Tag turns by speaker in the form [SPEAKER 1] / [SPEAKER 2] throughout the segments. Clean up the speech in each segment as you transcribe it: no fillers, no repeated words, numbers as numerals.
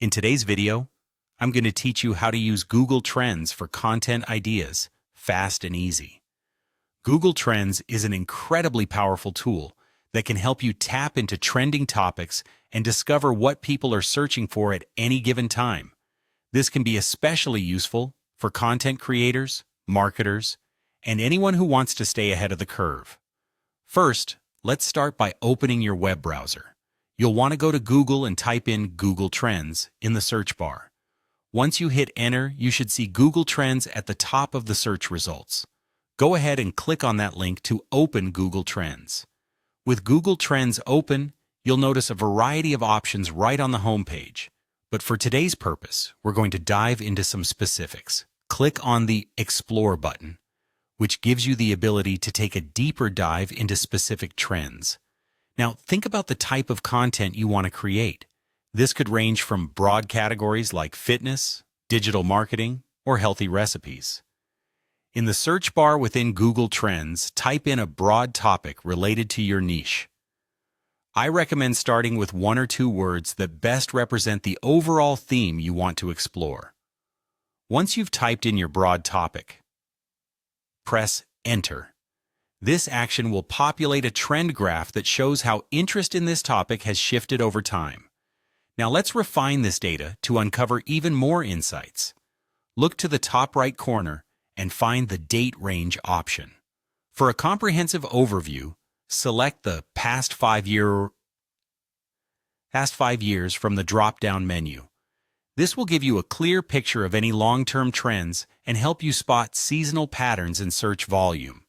[SPEAKER 1] In today's video, I'm going to teach you how to use Google Trends for content ideas, fast and easy. Google Trends is an incredibly powerful tool that can help you tap into trending topics and discover what people are searching for at any given time. This can be especially useful for content creators, marketers, and anyone who wants to stay ahead of the curve. First, let's start by opening your web browser. You'll want to go to Google and type in Google Trends in the search bar. Once you hit enter, you should see Google Trends at the top of the search results. Go ahead and click on that link to open Google Trends. With Google Trends open, you'll notice a variety of options right on the home page. But for today's purpose, we're going to dive into some specifics. Click on the Explore button, which gives you the ability to take a deeper dive into specific trends. Now, think about the type of content you want to create. This could range from broad categories like fitness, digital marketing, or healthy recipes. In the search bar within Google Trends, type in a broad topic related to your niche. I recommend starting with one or two words that best represent the overall theme you want to explore. Once you've typed in your broad topic, press Enter. This action will populate a trend graph that shows how interest in this topic has shifted over time. Now let's refine this data to uncover even more insights. Look to the top right corner and find the Date Range option. For a comprehensive overview, select the past 5 years from the drop-down menu. This will give you a clear picture of any long-term trends and help you spot seasonal patterns in search volume.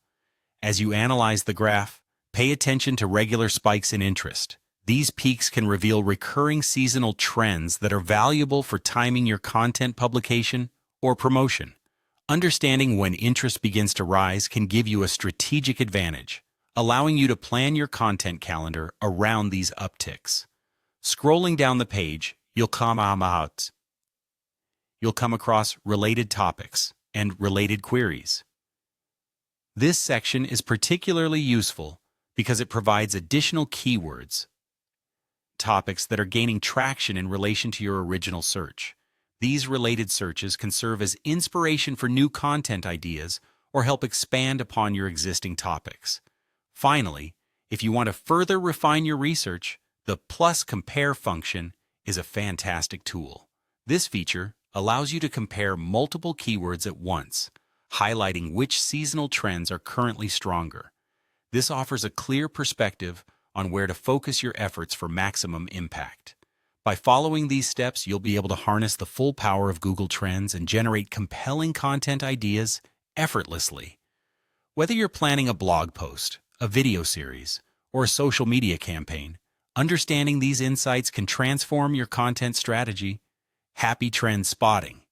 [SPEAKER 1] As you analyze the graph, pay attention to regular spikes in interest. These peaks can reveal recurring seasonal trends that are valuable for timing your content publication or promotion. Understanding when interest begins to rise can give you a strategic advantage, allowing you to plan your content calendar around these upticks. Scrolling down the page, you'll come across related topics and related queries. This section is particularly useful because it provides additional keywords, topics that are gaining traction in relation to your original search. These related searches can serve as inspiration for new content ideas or help expand upon your existing topics. Finally, if you want to further refine your research, the Plus Compare function is a fantastic tool. This feature allows you to compare multiple keywords at once, highlighting which seasonal trends are currently stronger. This offers a clear perspective on where to focus your efforts for maximum impact. By following these steps, you'll be able to harness the full power of Google Trends and generate compelling content ideas effortlessly. Whether you're planning a blog post, a video series, or a social media campaign, understanding these insights can transform your content strategy. Happy trend spotting!